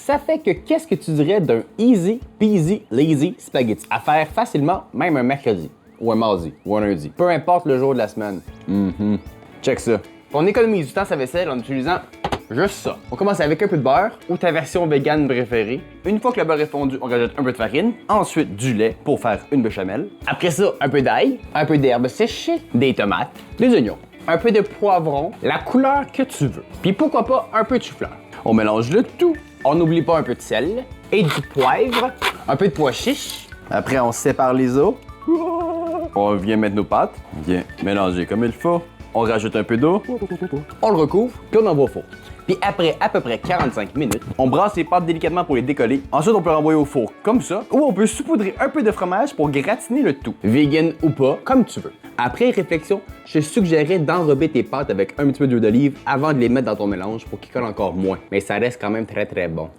Ça fait que qu'est-ce que tu dirais d'un easy peasy lazy spaghetti à faire facilement même un mercredi ou un mardi ou un lundi, peu importe le jour de la semaine. Check ça. On économise du temps sa vaisselle en utilisant juste ça. On commence avec un peu de beurre ou ta version vegan préférée. Une fois que le beurre est fondu, on rajoute un peu de farine, ensuite du lait pour faire une béchamel. Après ça, un peu d'ail, un peu d'herbes séchées, des tomates, des oignons, un peu de poivron, la couleur que tu veux. Puis pourquoi pas un peu de chou-fleur. On mélange le tout. On n'oublie pas un peu de sel et du poivre, un peu de pois chiche. Après, on sépare les os. On vient mettre nos pâtes, bien mélanger comme il faut. On rajoute un peu d'eau, on le recouvre, puis on envoie au four. Puis après à peu près 45 minutes, on brasse les pâtes délicatement pour les décoller. Ensuite, on peut l'envoyer au four comme ça, ou on peut saupoudrer un peu de fromage pour gratiner le tout. Vegan ou pas, comme tu veux. Après réflexion, je suggérerais d'enrober tes pâtes avec un petit peu d'huile d'olive avant de les mettre dans ton mélange pour qu'ils collent encore moins. Mais ça reste quand même très bon.